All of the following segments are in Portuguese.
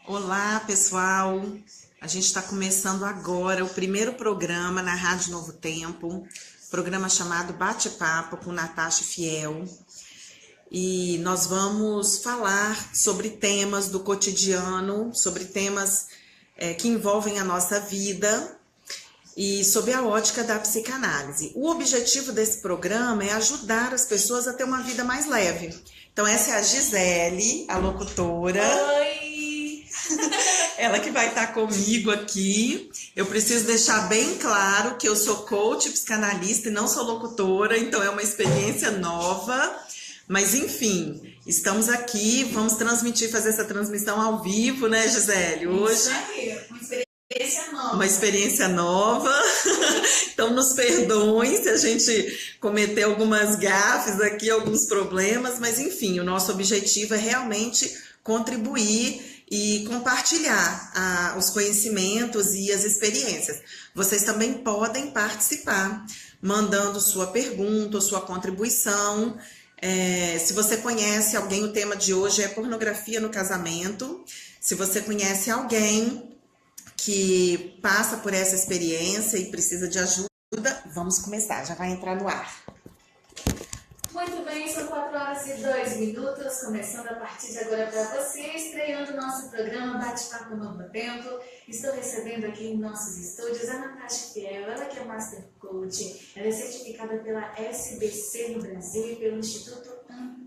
Olá, pessoal. A gente está começando agora o primeiro programa na Rádio Novo Tempo, programa chamado Bate-Papo com Natasha Fiel. E nós vamos falar sobre temas do cotidiano, sobre temas que envolvem a nossa vida e sob a ótica da psicanálise. O objetivo desse programa é ajudar as pessoas a ter uma vida mais leve. Então essa é a Gisele, a locutora. Oi! Ela que vai estar comigo aqui. Eu preciso deixar bem claro que eu sou coach, psicanalista e não sou locutora, então é uma experiência nova. Mas enfim, estamos aqui, vamos fazer essa transmissão ao vivo, né, Gisele? Hoje. Isso aí, uma experiência nova. Uma experiência nova. Então nos perdoem se a gente cometer algumas gafes aqui, alguns problemas, mas enfim, o nosso objetivo é realmente contribuir e compartilhar os conhecimentos e as experiências. Vocês também podem participar, mandando sua pergunta, sua contribuição. Se você conhece alguém, o tema de hoje é pornografia no casamento. Se você conhece alguém que passa por essa experiência e precisa de ajuda, vamos começar, já vai entrar no ar. Muito bem, são 4h02, começando a partir de agora para você, estreando o nosso programa Bate-Papo Novo Tempo. Estou recebendo aqui em nossos estúdios a Natasha Fiel, ela que é Master Coach, ela é certificada pela SBC no Brasil e pelo Instituto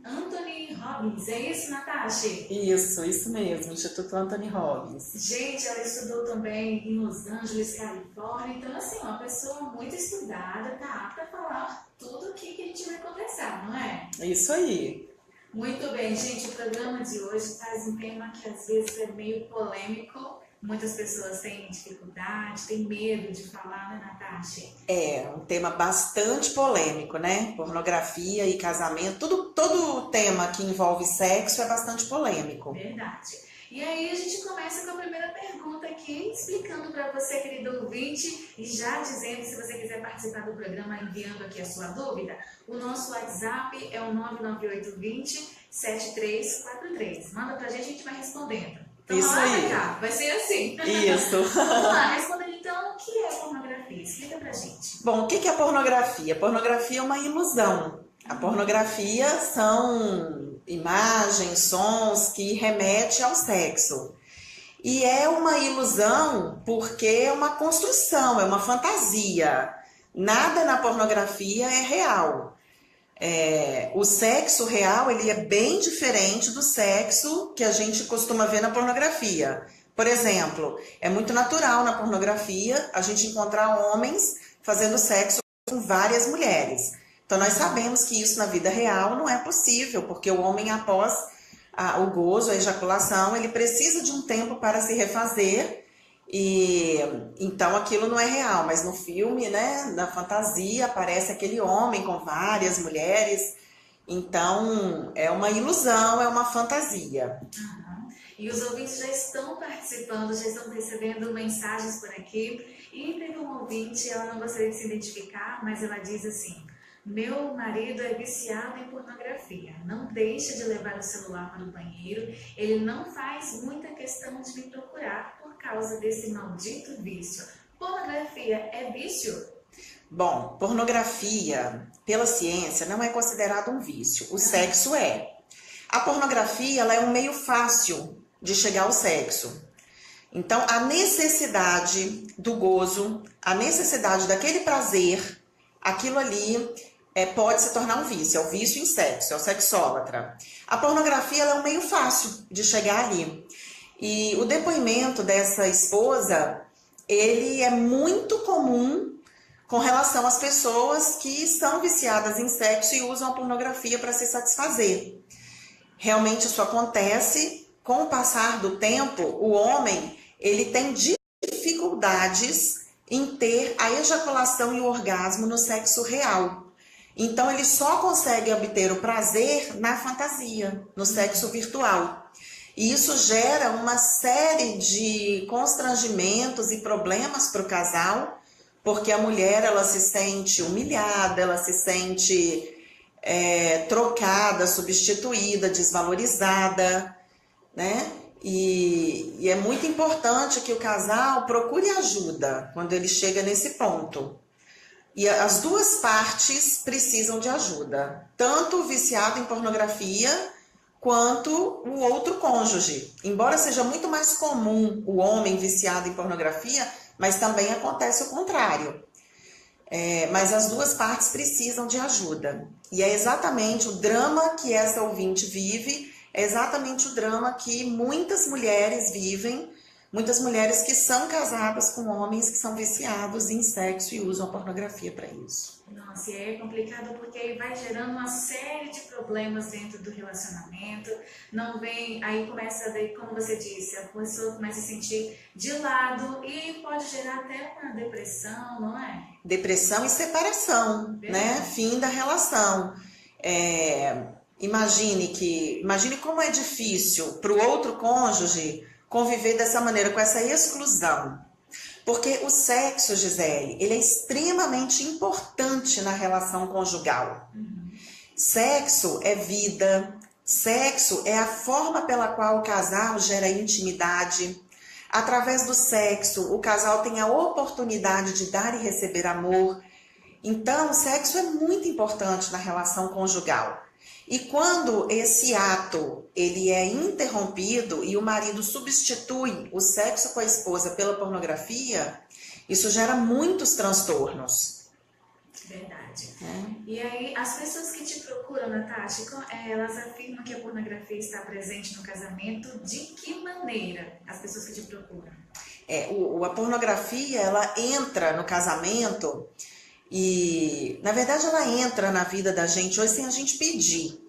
Anthony Robbins. É isso, Natasha? Isso mesmo, Instituto Anthony Robbins. Gente, ela estudou também em Los Angeles, Califórnia, então assim, uma pessoa muito estudada, tá apta a falar tudo o que a gente vai conversar, não é? Isso aí. Muito bem, gente, o programa de hoje traz um tema que às vezes é meio polêmico, muitas pessoas têm dificuldade, têm medo de falar, né, Natasha? É um tema bastante polêmico, né? Pornografia e casamento, todo tema que envolve sexo é bastante polêmico. Verdade. E aí a gente começa com a primeira pergunta aqui, explicando para você, querido ouvinte, e já dizendo, se você quiser participar do programa, enviando aqui a sua dúvida, o nosso WhatsApp é o 99820-7343. Manda pra gente, a gente vai respondendo. Então, Isso aí. cá, vai ser assim. Isso. Vamos lá, respondendo então, o que é pornografia? Explica pra gente. Bom, o que é pornografia? Pornografia é uma ilusão. A pornografia são imagens, sons que remetem ao sexo. E é uma ilusão porque é uma construção, é uma fantasia. Nada na pornografia é real. O sexo real ele é bem diferente do sexo que a gente costuma ver na pornografia. Por exemplo, é muito natural na pornografia a gente encontrar homens fazendo sexo com várias mulheres. Então nós sabemos que isso na vida real não é possível, porque o homem após o gozo, a ejaculação, ele precisa de um tempo para se refazer, e então aquilo não é real, mas no filme, né, na fantasia, aparece aquele homem com várias mulheres, então é uma ilusão, é uma fantasia. E os ouvintes já estão participando, já estão recebendo mensagens por aqui, e teve um ouvinte, ela não gostaria de se identificar, mas ela diz assim: meu marido é viciado em pornografia, não deixa de levar o celular para o banheiro, ele não faz muita questão de me procurar por causa desse maldito vício. Pornografia é vício? Bom, pornografia, pela ciência, não é considerado um vício, o sexo é. A pornografia ela é um meio fácil de chegar ao sexo. Então, a necessidade do gozo, a necessidade daquele prazer, aquilo ali pode se tornar um vício, é o vício em sexo, é o sexólatra. A pornografia ela é um meio fácil de chegar ali. E o depoimento dessa esposa, ele é muito comum com relação às pessoas que estão viciadas em sexo e usam a pornografia para se satisfazer. Realmente isso acontece, com o passar do tempo, o homem ele tem dificuldades em ter a ejaculação e o orgasmo no sexo real. Então ele só consegue obter o prazer na fantasia, no sexo virtual. E isso gera uma série de constrangimentos e problemas para o casal, porque a mulher ela se sente humilhada, ela se sente trocada, substituída, desvalorizada, né? E é muito importante que o casal procure ajuda quando ele chega nesse ponto. E as duas partes precisam de ajuda, tanto o viciado em pornografia quanto o outro cônjuge. Embora seja muito mais comum o homem viciado em pornografia, mas também acontece o contrário. Mas as duas partes precisam de ajuda. E é exatamente o drama que essa ouvinte vive, é exatamente o drama que muitas mulheres vivem, muitas mulheres que são casadas com homens que são viciados em sexo e usam a pornografia para isso. Nossa, e aí é complicado porque aí vai gerando uma série de problemas dentro do relacionamento. Não vem, aí começa, daí, como você disse, a pessoa começa a se sentir de lado e pode gerar até uma depressão, não é? Depressão e separação, né? Fim da relação. Imagine como é difícil para o outro cônjuge conviver dessa maneira, com essa exclusão. Porque o sexo, Gisele, ele é extremamente importante na relação conjugal. Sexo é vida, sexo é a forma pela qual o casal gera intimidade. Através do sexo, o casal tem a oportunidade de dar e receber amor. Então, o sexo é muito importante na relação conjugal. E quando esse ato ele é interrompido e o marido substitui o sexo com a esposa pela pornografia, isso gera muitos transtornos. Verdade. E aí, as pessoas que te procuram, Natasha, elas afirmam que a pornografia está presente no casamento. De que maneira as pessoas que te procuram? A pornografia, ela entra no casamento e, na verdade, ela entra na vida da gente hoje sem a gente pedir.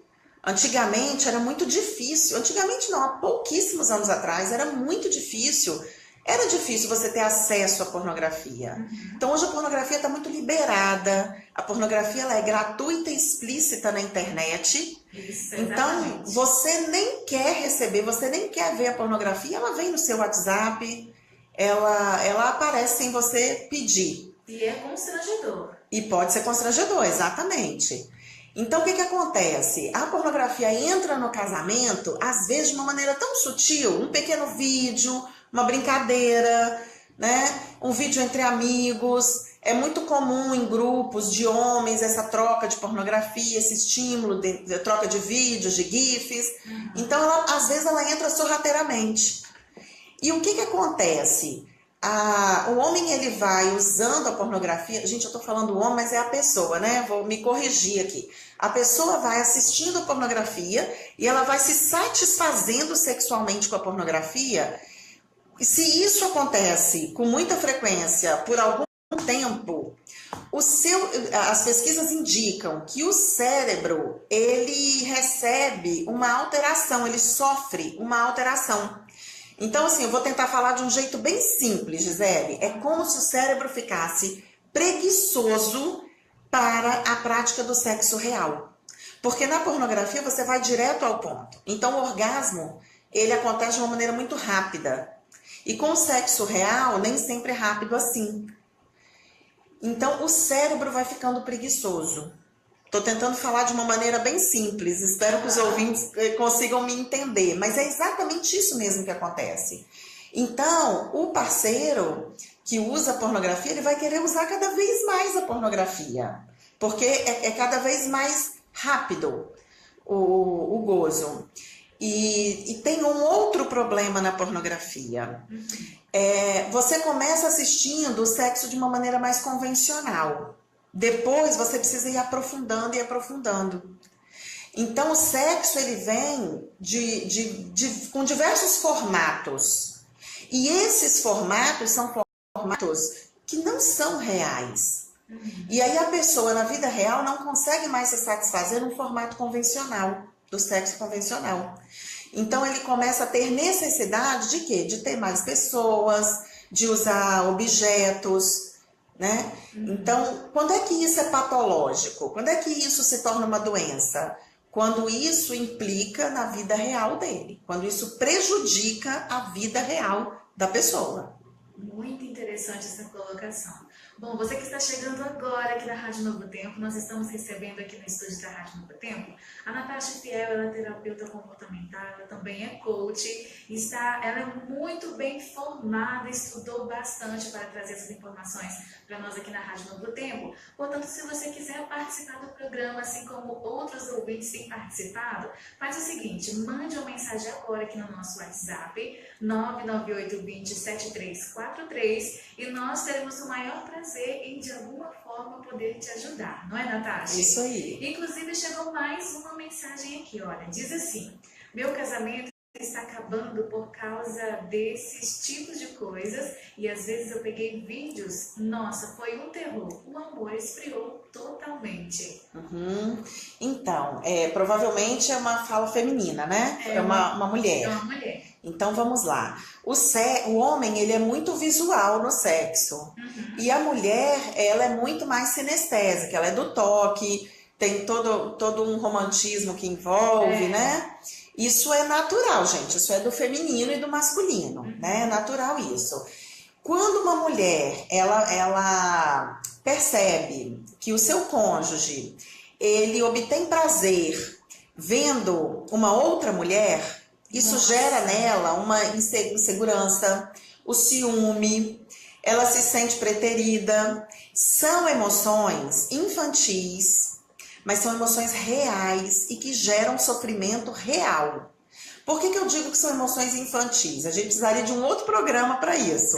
Antigamente era muito difícil, antigamente não, há pouquíssimos anos atrás era muito difícil. Era difícil você ter acesso à pornografia. Então hoje a pornografia está muito liberada, a pornografia ela é gratuita e explícita na internet. Isso, então você nem quer receber, você nem quer ver a pornografia, ela vem no seu WhatsApp, ela aparece sem você pedir. E é constrangedor. E pode ser constrangedor, exatamente. Então, o que acontece? A pornografia entra no casamento, às vezes de uma maneira tão sutil, um pequeno vídeo, uma brincadeira, né? Um vídeo entre amigos. É muito comum em grupos de homens essa troca de pornografia, esse estímulo de troca de vídeos, de GIFs. Então, às vezes ela entra sorrateiramente. E o que acontece? O homem ele vai usando a pornografia, gente, eu tô falando homem, mas é a pessoa, né? Vou me corrigir aqui. A pessoa vai assistindo a pornografia e ela vai se satisfazendo sexualmente com a pornografia. E se isso acontece com muita frequência por algum tempo, as pesquisas indicam que o cérebro ele recebe uma alteração, ele sofre uma alteração. Então, assim, eu vou tentar falar de um jeito bem simples, Gisele. É como se o cérebro ficasse preguiçoso para a prática do sexo real. Porque na pornografia você vai direto ao ponto. Então, o orgasmo, ele acontece de uma maneira muito rápida. E com o sexo real, nem sempre é rápido assim. Então, o cérebro vai ficando preguiçoso. Estou tentando falar de uma maneira bem simples, espero que os ouvintes consigam me entender, mas é exatamente isso mesmo que acontece. Então, o parceiro que usa a pornografia, ele vai querer usar cada vez mais a pornografia, porque é cada vez mais rápido o gozo. E tem um outro problema na pornografia. Você começa assistindo o sexo de uma maneira mais convencional. Depois você precisa ir aprofundando e aprofundando. Então o sexo ele vem com diversos formatos. E esses formatos são formatos que não são reais. E aí a pessoa na vida real não consegue mais se satisfazer num formato convencional, do sexo convencional. Então ele começa a ter necessidade de quê? De ter mais pessoas, de usar objetos, né? Então, quando é que isso é patológico? Quando é que isso se torna uma doença? Quando isso implica na vida real dele, quando isso prejudica a vida real da pessoa. Muito interessante essa colocação. Bom, você que está chegando agora aqui na Rádio Novo Tempo, nós estamos recebendo aqui no estúdio da Rádio Novo Tempo a Natasha Fiel, ela é terapeuta comportamental, ela também é coach, ela é muito bem formada, estudou bastante para trazer essas informações para nós aqui na Rádio Novo Tempo. Portanto, se você quiser participar do programa, assim como outros ouvintes têm participado, faz o seguinte, mande uma mensagem agora aqui no nosso WhatsApp, 998207343, e nós teremos o maior prazer em, de alguma forma, poder te ajudar. Não é, Natasha? Isso aí. Inclusive, chegou mais uma mensagem aqui, olha. Diz assim, meu casamento está acabando por causa desses tipos de coisas e às vezes eu peguei vídeos, nossa, foi um terror. O amor esfriou totalmente. Então, provavelmente é uma fala feminina, né? É uma mulher. É uma mulher. Então vamos lá. O homem, ele é muito visual no sexo. E a mulher, ela é muito mais sinestésica, ela é do toque, tem todo um romantismo que envolve, né? Isso é natural, gente. Isso é do feminino e do masculino, né? É natural isso. Quando uma mulher, ela percebe que o seu cônjuge, ele obtém prazer vendo uma outra mulher, isso gera nela uma insegurança, o ciúme, ela se sente preterida. São emoções infantis, mas são emoções reais e que geram sofrimento real. Por que eu digo que são emoções infantis? A gente precisaria de um outro programa para isso.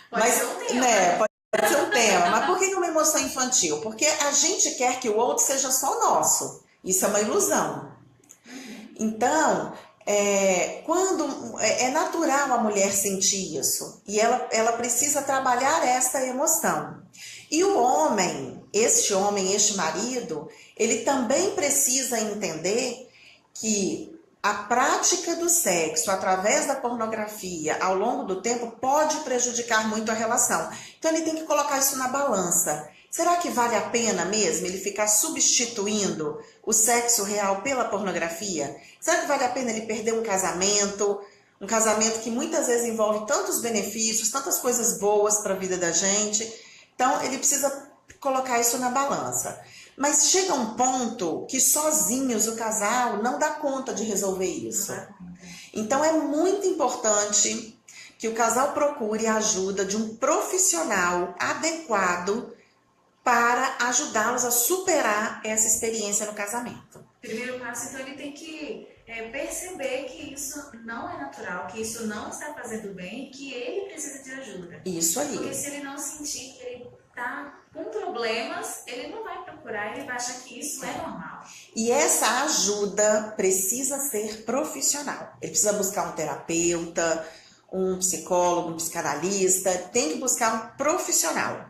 Pode ser um tema. Pode ser um tema. Mas por que é uma emoção infantil? Porque a gente quer que o outro seja só nosso. Isso é uma ilusão. Então, quando é natural a mulher sentir isso. E ela precisa trabalhar essa emoção. E o homem, este marido, ele também precisa entender que a prática do sexo através da pornografia ao longo do tempo pode prejudicar muito a relação. Então ele tem que colocar isso na balança. Será que vale a pena mesmo ele ficar substituindo o sexo real pela pornografia? Será que vale a pena ele perder um casamento que muitas vezes envolve tantos benefícios, tantas coisas boas para a vida da gente? Então ele precisa colocar isso na balança. Mas chega um ponto que sozinhos o casal não dá conta de resolver isso. Então é muito importante que o casal procure a ajuda de um profissional adequado para ajudá-los a superar essa experiência no casamento. Primeiro passo, então, ele tem que perceber que isso não é natural, que isso não está fazendo bem, que ele precisa de ajuda. Isso aí. Porque se ele não sentir que ele está com problemas, ele não vai procurar, ele vai achar que isso é normal. E essa ajuda precisa ser profissional. Ele precisa buscar um terapeuta, um psicólogo, um psicanalista, tem que buscar um profissional.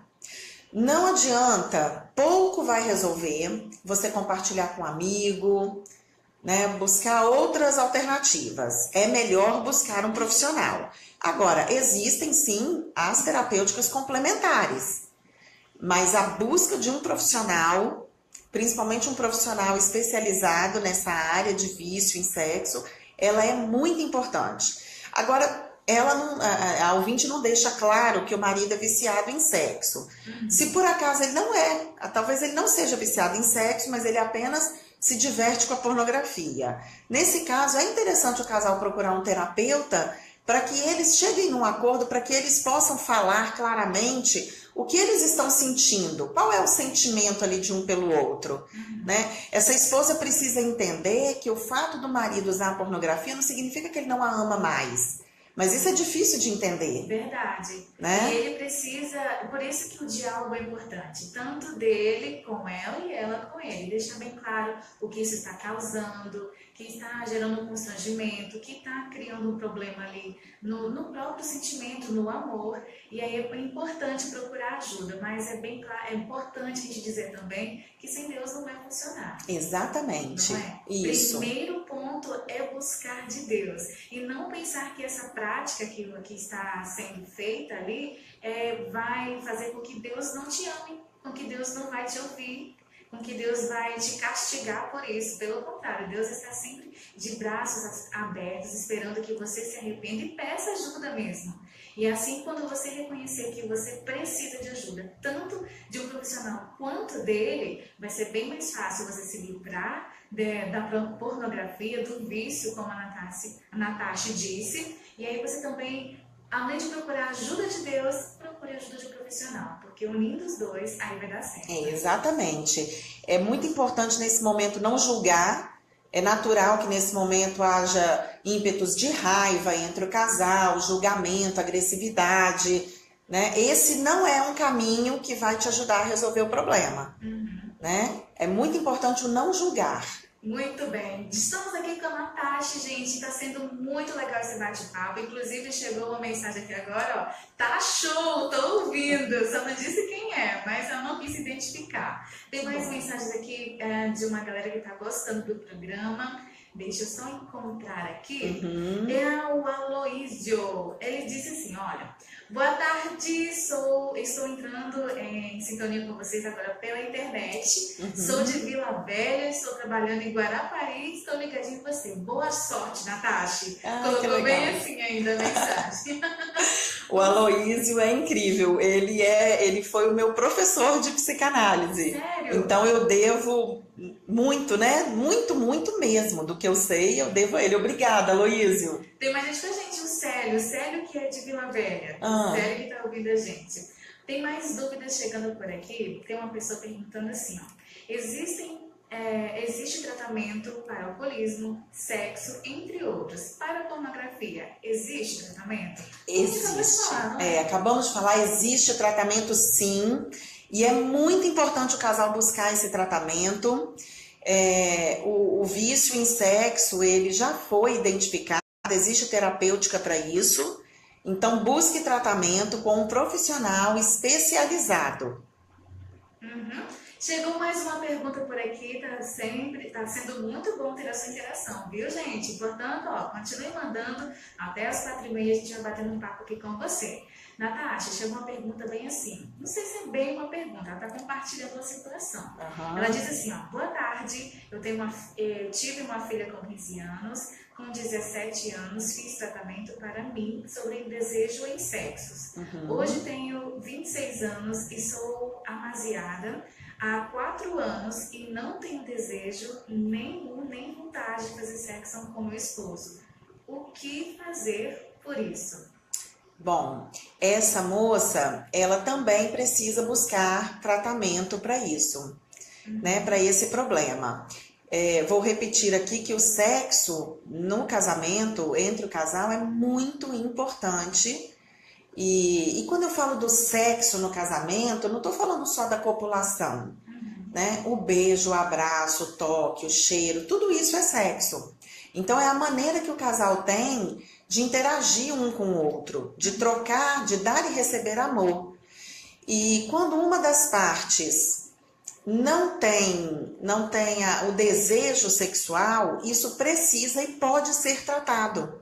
Não adianta, pouco vai resolver você compartilhar com um amigo, né, buscar outras alternativas. É melhor buscar um profissional. Agora, existem sim as terapêuticas complementares, mas a busca de um profissional, principalmente um profissional especializado nessa área de vício em sexo, ela é muito importante. Agora, a ouvinte não deixa claro que o marido é viciado em sexo. Se por acaso ele não é, talvez ele não seja viciado em sexo, mas ele apenas se diverte com a pornografia. Nesse caso, é interessante o casal procurar um terapeuta para que eles cheguem num acordo, para que eles possam falar claramente o que eles estão sentindo, qual é o sentimento ali de um pelo outro, né? Essa esposa precisa entender que o fato do marido usar a pornografia não significa que ele não a ama mais. Mas isso é difícil de entender. Verdade. Né? E ele precisa, por isso que o diálogo é importante, tanto dele com ela e ela com ele. Deixar bem claro o que isso está causando, que está gerando um constrangimento, que está criando um problema ali no próprio sentimento, no amor. E aí é importante procurar ajuda, mas é bem claro, é importante a gente dizer também que sem Deus não vai funcionar. Exatamente. Não é? Isso. Primeiro ponto é buscar de Deus e não pensar que essa prática que está sendo feita ali vai fazer com que Deus não te ame, com que Deus não vai te ouvir, com que Deus vai te castigar por isso. Pelo contrário, Deus está sempre de braços abertos, esperando que você se arrependa e peça ajuda mesmo. E assim, quando você reconhecer que você precisa de ajuda, tanto de um profissional quanto dele, vai ser bem mais fácil você se livrar da pornografia, do vício, como a Natasha disse. E aí você também, além de procurar a ajuda de Deus, procure a ajuda de um profissional, porque unindo os dois, aí vai dar certo. Exatamente. É muito importante nesse momento não julgar. É natural que nesse momento haja ímpetos de raiva entre o casal, julgamento, agressividade, né? Esse não é um caminho que vai te ajudar a resolver o problema, né? É muito importante o não julgar. Muito bem, estamos aqui com a Natasha, gente, está sendo muito legal esse bate-papo, inclusive chegou uma mensagem aqui agora, ó, tá show, tô ouvindo, só não disse quem é, mas eu não quis identificar. Tem mais mensagens aqui de uma galera que tá gostando do programa, deixa eu só encontrar aqui, é o Aloísio, ele disse assim, olha, boa tarde, estou entrando em sintonia com vocês agora pela internet, sou de Vila Velha, estou trabalhando em Guarapari, estou ligadinho em você. Boa sorte, Natasha. Colocou bem assim ainda a mensagem. O Aloísio é incrível, ele foi o meu professor de psicanálise. Sério? Então eu devo muito, né? Muito mesmo do que eu sei, eu devo a ele. Obrigada, Aloísio. Tem mais gente com a gente, o Célio que é de Vila Velha. O Célio que tá ouvindo a gente. Tem mais dúvidas chegando por aqui. Tem uma pessoa perguntando assim, ó. Existe tratamento para alcoolismo, sexo, entre outros. Para pornografia, existe tratamento? Existe. Acabamos de falar, existe tratamento sim. E é muito importante o casal buscar esse tratamento. O vício em sexo, ele já foi identificado, existe terapêutica para isso. Então, busque tratamento com um profissional especializado. Chegou mais uma pergunta por aqui, tá sendo muito bom ter a sua interação, viu, gente? Portanto, ó, continue mandando, até as 4h30 a gente vai batendo um papo aqui com você. Natasha, chegou uma pergunta bem assim, não sei se é bem uma pergunta, ela tá compartilhando uma situação. Ela diz assim, ó, boa tarde, eu tive uma filha com 15 anos, com 17 anos, fiz tratamento para mim sobre desejo em sexos. Hoje tenho 26 anos e sou amaziada há 4 anos e não tenho desejo nenhum, nem vontade de fazer sexo com meu esposo. O que fazer por isso? Bom, essa moça, ela também precisa buscar tratamento para isso, né? Para esse problema. Vou repetir aqui que o sexo no casamento, entre o casal, é muito importante. E quando eu falo do sexo no casamento, eu não estou falando só da copulação, né? O beijo, o abraço, o toque, o cheiro, tudo isso é sexo. Então é a maneira que o casal tem de interagir um com o outro, de trocar, de dar e receber amor. E quando uma das partes não tem o desejo sexual, isso precisa e pode ser tratado.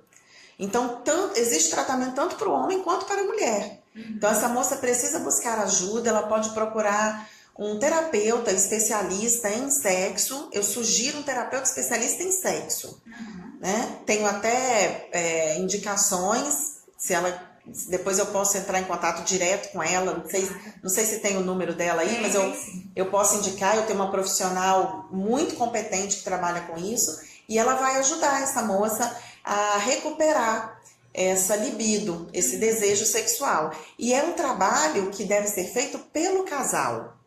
Então, existe tratamento tanto para o homem quanto para a mulher. Então, essa moça precisa buscar ajuda, ela pode procurar um terapeuta especialista em sexo. Eu sugiro um terapeuta especialista em sexo. Né? Tenho até indicações, depois eu posso entrar em contato direto com ela, não sei se tem o número dela aí, mas eu posso indicar, eu tenho uma profissional muito competente que trabalha com isso, e ela vai ajudar essa moça a recuperar essa libido, esse desejo sexual. E é um trabalho que deve ser feito pelo casal,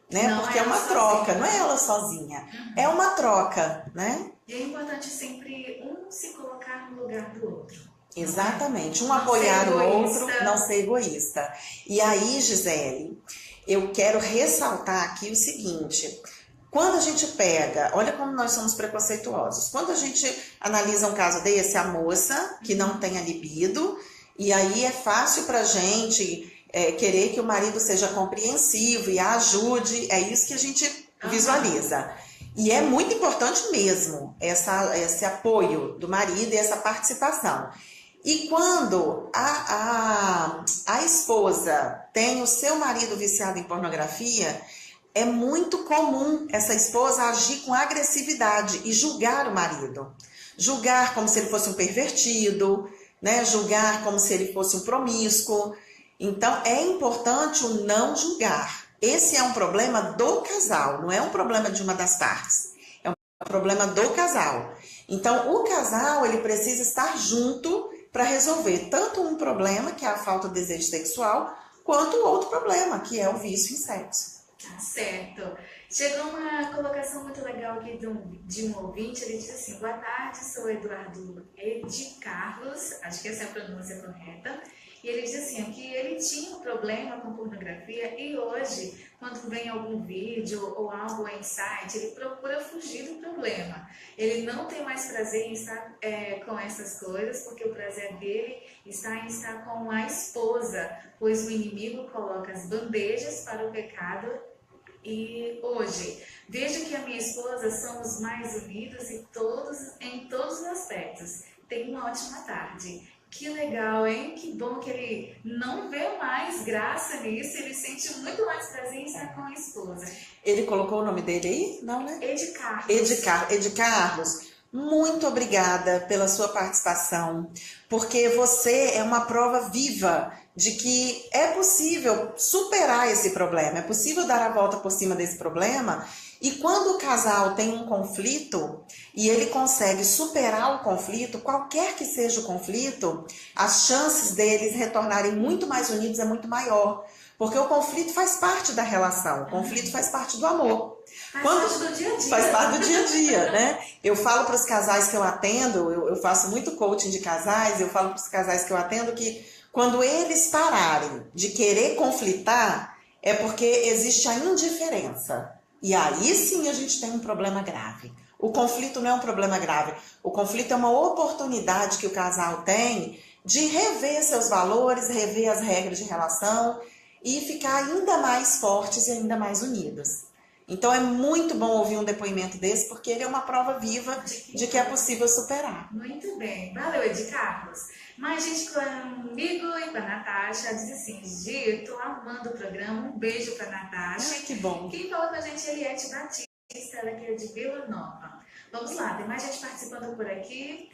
né? Porque é uma troca, não é ela sozinha, é uma troca, né? E é importante sempre um se colocar no lugar do outro. Exatamente, um apoiar o outro, não ser egoísta. E aí, Gisele, eu quero ressaltar aqui o seguinte: quando a gente pega, olha como nós somos preconceituosos, quando a gente analisa um caso desse, a moça que não tem a libido, e aí é fácil pra gente querer que o marido seja compreensivo e a ajude, é isso que a gente visualiza. E é muito importante mesmo esse apoio do marido e essa participação. E quando a esposa tem o seu marido viciado em pornografia, é muito comum essa esposa agir com agressividade e julgar o marido. Julgar como se ele fosse um pervertido, né? Julgar como se ele fosse um promíscuo. Então, é importante o não julgar. Esse é um problema do casal, não é um problema de uma das partes. É um problema do casal. Então, o casal, ele precisa estar junto para resolver tanto um problema, que é a falta de desejo sexual, quanto o outro problema, que é o vício em sexo. Tá certo. Chegou uma colocação muito legal aqui de um ouvinte, ele diz assim: boa tarde, sou Eduardo Ed Carlos, acho que essa é a pronúncia correta, e ele diz assim, que ele tinha um problema com pornografia e hoje, quando vem algum vídeo ou algo em site, ele procura fugir do problema. Ele não tem mais prazer em estar com essas coisas, porque o prazer dele está em estar com a esposa, pois o inimigo coloca as bandejas para o pecado. E hoje, vejo que a minha esposa somos mais unidos em todos os aspectos. Tenha uma ótima tarde. Que legal, hein? Que bom que ele não vê mais graça nisso, ele sente muito mais prazer em estar com a esposa. Ele colocou o nome dele aí? Não, né? Ed Carlos. Ed Carlos, muito obrigada pela sua participação, porque você é uma prova viva de que é possível superar esse problema, é possível dar a volta por cima desse problema. E quando o casal tem um conflito e ele consegue superar o conflito, qualquer que seja o conflito, as chances deles retornarem muito mais unidos é muito maior. Porque o conflito faz parte da relação, o conflito faz parte do amor. Faz parte do dia a dia. Faz parte do dia a dia, né? Eu falo para os casais que eu atendo, eu faço muito coaching de casais, eu falo para os casais que eu atendo que quando eles pararem de querer conflitar, é porque existe a indiferença. E aí sim a gente tem um problema grave. O conflito não é um problema grave. O conflito é uma oportunidade que o casal tem de rever seus valores, rever as regras de relação e ficar ainda mais fortes e ainda mais unidos. Então é muito bom ouvir um depoimento desse, porque ele é uma prova viva de que é possível superar. Muito bem. Valeu, Ed Carlos. Mais gente comigo e com a Natasha diz assim: Gi, eu tô amando o programa, um beijo pra Natasha. Ai, que bom. Quem falou com a gente é Eliette Batista, ela que é de Vila Nova. Vamos lá, tem mais gente participando por aqui.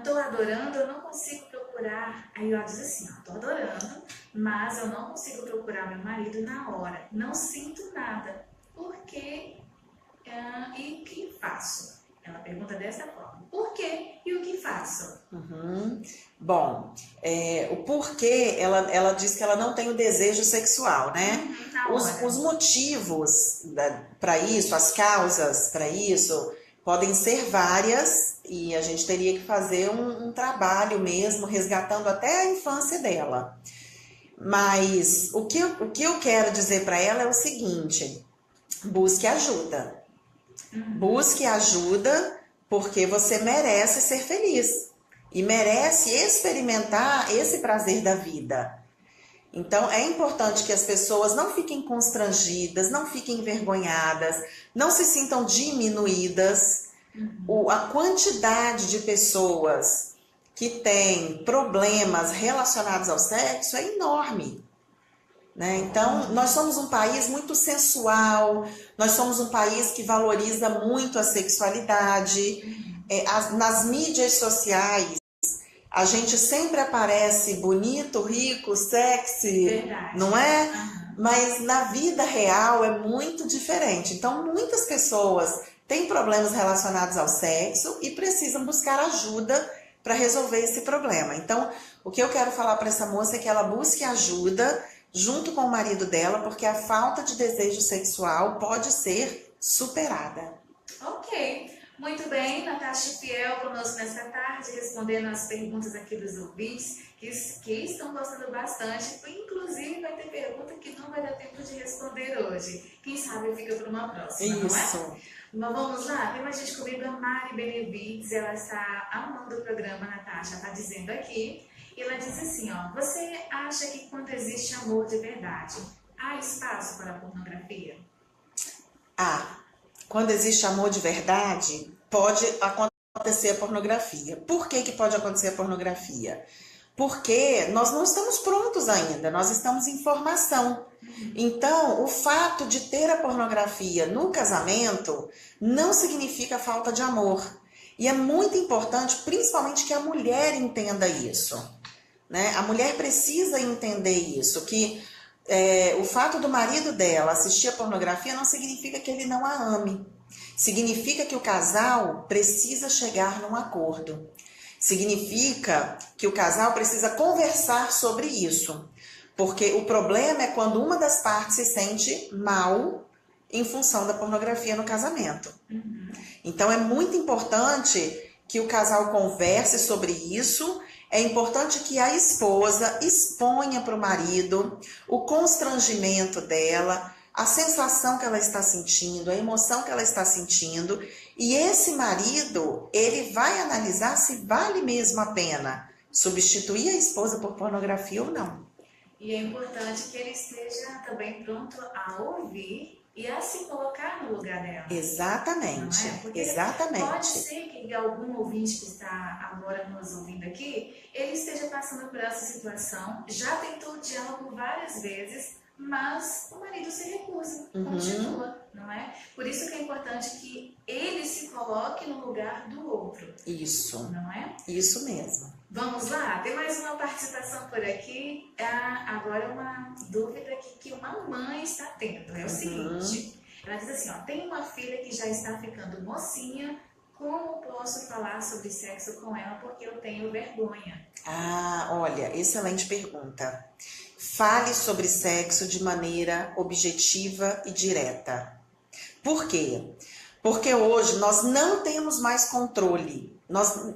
Tô adorando, eu não consigo procurar. Aí ela diz assim: tô adorando, mas eu não consigo procurar meu marido na hora. Não sinto nada. Por quê? E o que faço? Ela pergunta dessa forma: por quê e o que faço? Bom, o porquê, ela diz que ela não tem o desejo sexual, né? Os motivos para isso, as causas para isso, podem ser várias e a gente teria que fazer um trabalho mesmo, resgatando até a infância dela. Mas o que eu quero dizer para ela é o seguinte: busque ajuda. Busque ajuda porque você merece ser feliz e merece experimentar esse prazer da vida. Então é importante que as pessoas não fiquem constrangidas, não fiquem envergonhadas, não se sintam diminuídas. A quantidade de pessoas que têm problemas relacionados ao sexo é enorme. Então, nós somos um país muito sensual, nós somos um país que valoriza muito a sexualidade. Nas mídias sociais, a gente sempre aparece bonito, rico, sexy, Verdade. Não é? Mas na vida real é muito diferente. Então, muitas pessoas têm problemas relacionados ao sexo e precisam buscar ajuda para resolver esse problema. Então, o que eu quero falar para essa moça é que ela busque ajuda junto com o marido dela, porque a falta de desejo sexual pode ser superada. Ok, muito bem, Natasha Fiel conosco nessa tarde, respondendo as perguntas aqui dos ouvintes, que estão gostando bastante, inclusive vai ter pergunta que não vai dar tempo de responder hoje. Quem sabe fica para uma próxima, Isso. Não é? Mas vamos lá, tem mais gente comigo, a Mari Benevides, ela está amando o programa, Natasha está dizendo aqui. E ela diz assim, você acha que quando existe amor de verdade, há espaço para a pornografia? Quando existe amor de verdade, pode acontecer a pornografia. Por que pode acontecer a pornografia? Porque nós não estamos prontos ainda, nós estamos em formação. Então, o fato de ter a pornografia no casamento não significa falta de amor. E é muito importante, principalmente, que a mulher entenda isso, né? A mulher precisa entender isso, que o fato do marido dela assistir a pornografia não significa que ele não a ame. Significa que o casal precisa chegar num acordo. Significa que o casal precisa conversar sobre isso. Porque o problema é quando uma das partes se sente mal em função da pornografia no casamento. Então é muito importante que o casal converse sobre isso. É importante que a esposa exponha para o marido o constrangimento dela, a sensação que ela está sentindo, a emoção que ela está sentindo. E esse marido, ele vai analisar se vale mesmo a pena substituir a esposa por pornografia ou não. E é importante que ele esteja também pronto a ouvir e a se colocar no lugar dela. Exatamente, Não é? Porque exatamente. pode ser que algum ouvinte que está agora nos ouvindo aqui, ele esteja passando por essa situação, já tentou o diálogo várias vezes, mas o marido se recusa, continua, não é? Por isso que é importante que ele se coloque no lugar do outro. Isso, não é? Isso mesmo. Vamos lá, tem mais uma participação por aqui. Agora é uma dúvida que uma mãe está tendo. É o seguinte, ela diz assim, ó, tem uma filha que já está ficando mocinha, como posso falar sobre sexo com ela porque eu tenho vergonha? Olha, excelente pergunta. Fale sobre sexo de maneira objetiva e direta. Por quê? Porque hoje nós não temos mais controle.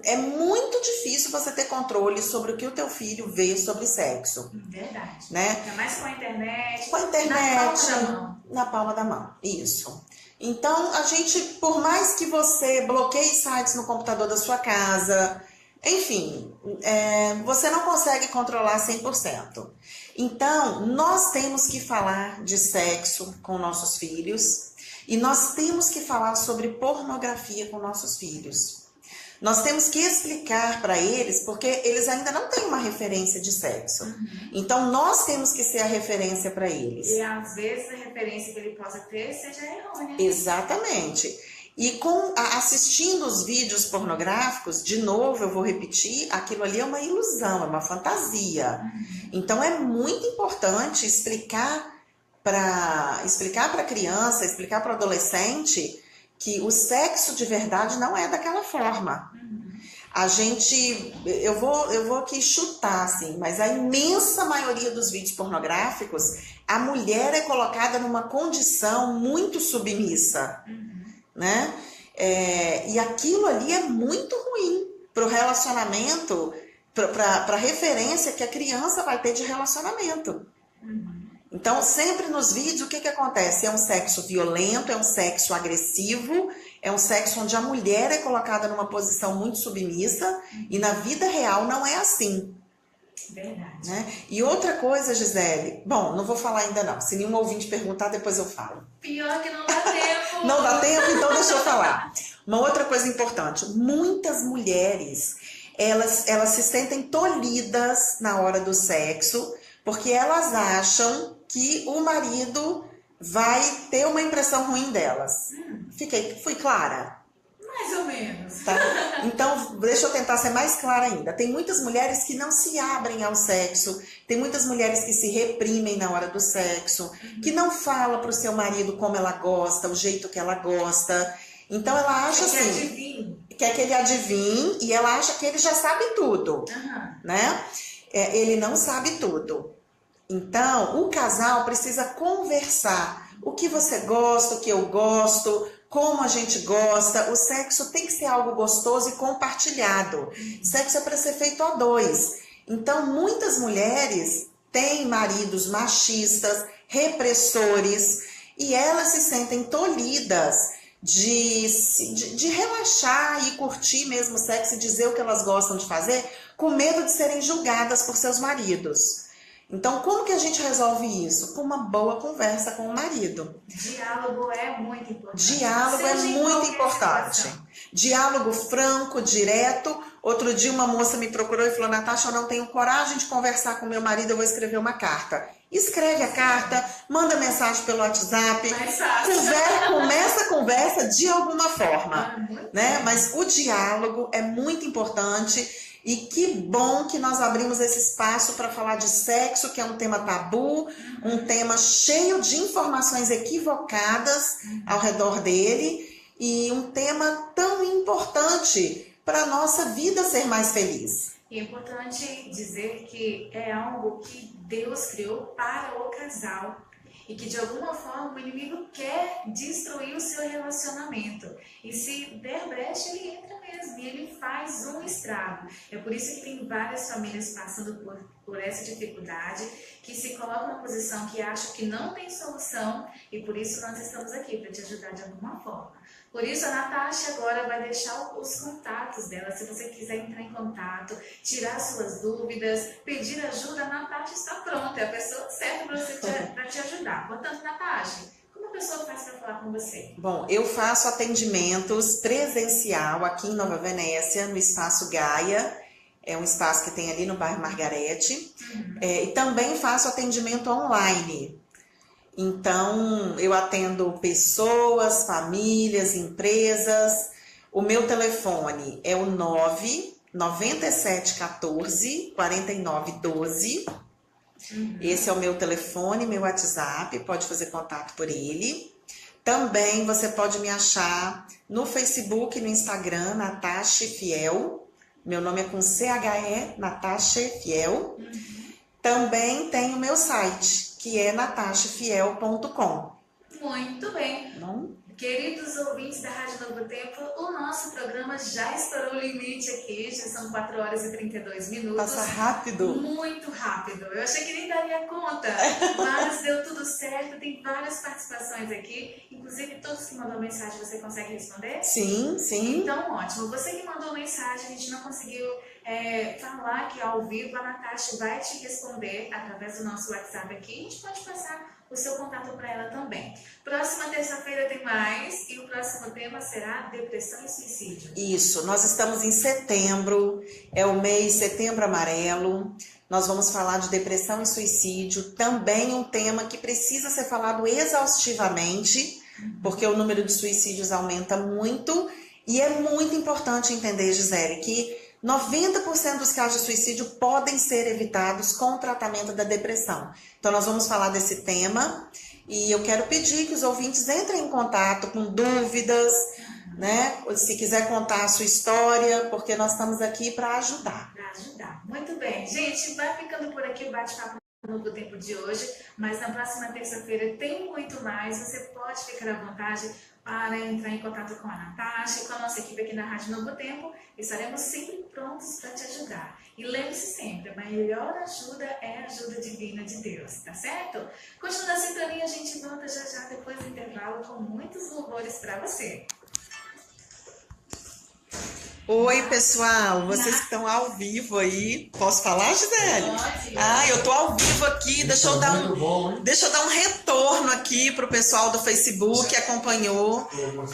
É muito difícil você ter controle sobre o que o teu filho vê sobre sexo. Verdade. Né? Ainda mais com a internet. Com a internet. Na palma da mão. Na palma da mão, isso. Então, a gente, por mais que você bloqueie sites no computador da sua casa, enfim, você não consegue controlar 100%. Então, nós temos que falar de sexo com nossos filhos e nós temos que falar sobre pornografia com nossos filhos. Nós temos que explicar para eles, porque eles ainda não têm uma referência de sexo. Então, nós temos que ser a referência para eles. E às vezes a referência que ele possa ter seja errônea. Exatamente. E assistindo os vídeos pornográficos, de novo eu vou repetir, aquilo ali é uma ilusão, é uma fantasia. Então é muito importante explicar para a criança, explicar para o adolescente que o sexo de verdade não é daquela forma. Eu vou aqui chutar assim, mas a imensa maioria dos vídeos pornográficos, a mulher é colocada numa condição muito submissa. Né? E aquilo ali é muito ruim para o relacionamento, para a referência que a criança vai ter de relacionamento. Então, sempre nos vídeos, o que acontece? É um sexo violento, é um sexo agressivo, é um sexo onde a mulher é colocada numa posição muito submissa e na vida real não é assim. Verdade. Né? E outra coisa, Gisele, bom, não vou falar ainda não, se nenhum ouvinte perguntar, depois eu falo. Pior que não dá tempo. Não dá tempo, então deixa eu falar. Uma outra coisa importante, muitas mulheres, elas se sentem tolhidas na hora do sexo, porque elas acham que o marido vai ter uma impressão ruim delas. Fui clara? Mais ou menos. Tá? Então, deixa eu tentar ser mais clara ainda. Tem muitas mulheres que não se abrem ao sexo, tem muitas mulheres que se reprimem na hora do sexo, que não falam pro seu marido como ela gosta, o jeito que ela gosta. Então, ela acha assim... Quer que ele adivinhe e ela acha que ele já sabe tudo. Né? Ele não sabe tudo. Então, o casal precisa conversar. O que você gosta, o que eu gosto, como a gente gosta. O sexo tem que ser algo gostoso e compartilhado. Sexo é para ser feito a dois. Então, muitas mulheres têm maridos machistas, repressores, e elas se sentem tolhidas de relaxar e curtir mesmo o sexo e dizer o que elas gostam de fazer, com medo de serem julgadas por seus maridos. Então, como que a gente resolve isso? Com uma boa conversa com o marido. Diálogo é muito importante. Diálogo é muito importante. Diálogo franco, direto. Outro dia uma moça me procurou e falou, Natasha, eu não tenho coragem de conversar com meu marido, eu vou escrever uma carta. escreve a carta, manda mensagem pelo WhatsApp, Mais fácil. começa a conversa de alguma forma, muito né? bem. Mas o diálogo é muito importante e que bom que nós abrimos esse espaço para falar de sexo, que é um tema tabu, um tema cheio de informações equivocadas ao redor dele e um tema tão importante para a nossa vida ser mais feliz. E é importante dizer que é algo que Deus criou para o casal e que de alguma forma o inimigo quer destruir o seu relacionamento. E se der brecha, ele entra mesmo e ele faz um estrago. É por isso que tem várias famílias passando por essa dificuldade, que se colocam numa posição que acham que não tem solução e por isso nós estamos aqui para te ajudar de alguma forma. Por isso a Natasha agora vai deixar os contatos dela, se você quiser entrar em contato, tirar suas dúvidas, pedir ajuda, a Natasha está pronta, é a pessoa certa para te ajudar. Portanto, Natasha, como a pessoa faz para falar com você? Bom, eu faço atendimentos presencial aqui em Nova Venécia, no Espaço Gaia, é um espaço que tem ali no bairro Margarete, e também faço atendimento online. Então, eu atendo pessoas, famílias, empresas. O meu telefone é o 99714-4912. Esse é o meu telefone, meu WhatsApp, pode fazer contato por ele. Também você pode me achar no Facebook e no Instagram, Natasha Fiel. Meu nome é com CHE, Natasha Fiel. Também tem o meu site, que é natashafiel.com. Muito bem. Não? Queridos ouvintes da Rádio Novo Tempo, o nosso programa já estourou o limite aqui, já são 4 horas e 32 minutos. Passa rápido. Muito rápido. Eu achei que nem daria conta, mas deu tudo certo, tem várias participações aqui, inclusive todos que mandou mensagem você consegue responder? Sim, sim. Então, ótimo. Você que mandou mensagem, a gente não conseguiu falar que ao vivo, a Natasha vai te responder através do nosso WhatsApp aqui. A gente pode passar o seu contato para ela também. Próxima terça-feira tem mais e o próximo tema será depressão e suicídio. Isso, nós estamos em setembro, é o mês Setembro Amarelo. Nós vamos falar de depressão e suicídio, também um tema que precisa ser falado exaustivamente, porque o número de suicídios aumenta muito e é muito importante entender, Gisele, que 90% dos casos de suicídio podem ser evitados com o tratamento da depressão. Então, nós vamos falar desse tema e eu quero pedir que os ouvintes entrem em contato com dúvidas, né? Se quiser contar a sua história, porque nós estamos aqui para ajudar. Para ajudar. Muito bem. Gente, vai ficando por aqui o bate-papo no tempo de hoje, mas na próxima terça-feira tem muito mais. Você pode ficar à vontade para entrar em contato com a Natasha e com a nossa equipe aqui na Rádio Novo Tempo. Estaremos sempre prontos para te ajudar. E lembre-se sempre, a melhor ajuda é a ajuda divina de Deus, tá certo? Continua na sintonia, a gente volta já já depois do intervalo com muitos louvores para você. Oi, pessoal, vocês que estão ao vivo aí. Posso falar, Gisele? Pode. Eu tô ao vivo aqui. Deixa eu dar um retorno aqui pro pessoal do Facebook que acompanhou.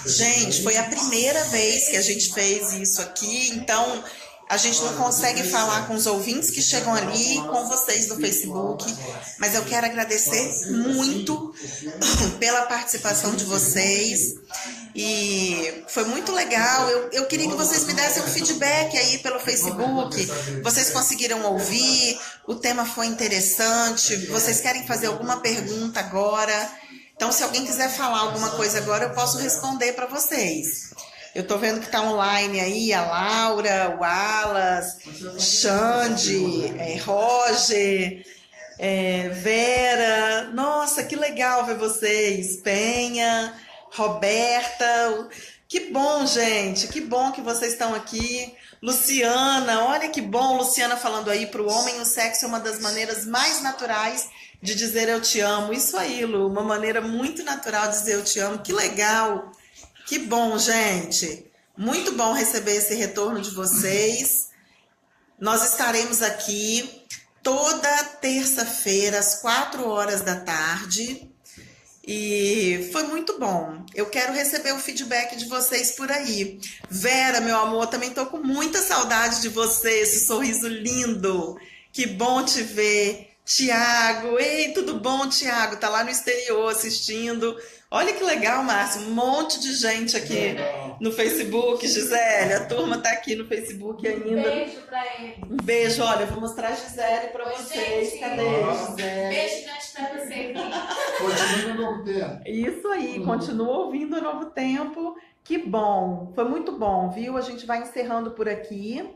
Gente, foi a primeira vez que a gente fez isso aqui, então a gente não consegue falar com os ouvintes que chegam ali, com vocês do Facebook, mas eu quero agradecer muito pela participação de vocês. E foi muito legal. Eu queria que vocês me dessem um feedback aí pelo Facebook. Vocês conseguiram ouvir? O tema foi interessante? Vocês querem fazer alguma pergunta agora? Então, se alguém quiser falar alguma coisa agora, eu posso responder para vocês. Eu tô vendo que tá online aí a Laura, o Alas, Xande, Roger, Vera. Nossa, que legal ver vocês. Penha, Roberta. Que bom, gente. Que bom que vocês estão aqui. Luciana, olha que bom. Luciana falando aí, para o homem o sexo é uma das maneiras mais naturais de dizer eu te amo. Isso aí, Lu, uma maneira muito natural de dizer eu te amo. Que legal. Que bom, gente. Muito bom receber esse retorno de vocês. Nós estaremos aqui toda terça-feira, às 4 horas da tarde. E foi muito bom. Eu quero receber o feedback de vocês por aí. Vera, meu amor, também tô com muita saudade de você, esse sorriso lindo. Que bom te ver. Tiago, ei, tudo bom, Tiago? Tá lá no exterior assistindo. Olha que legal, Márcio, um monte de gente aqui no Facebook, Gisele, a turma tá aqui no Facebook Um ainda. beijo pra ele. Um beijo, olha, eu vou mostrar a Gisele pra Oi, vocês. gente. Cadê, Gisele? Beijo grande pra você. Continua no novo tempo. Isso aí, continua ouvindo o Novo Tempo. Que bom, foi muito bom, viu? A gente vai encerrando por aqui.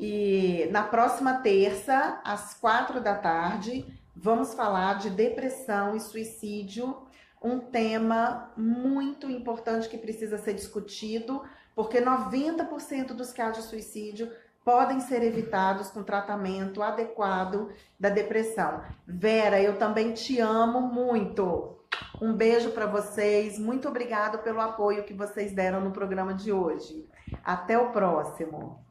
E na próxima terça, às 4 da tarde, vamos falar de depressão e suicídio, um tema muito importante que precisa ser discutido, porque 90% dos casos de suicídio podem ser evitados com tratamento adequado da depressão. Vera, eu também te amo muito. Um beijo para vocês, muito obrigada pelo apoio que vocês deram no programa de hoje. Até o próximo.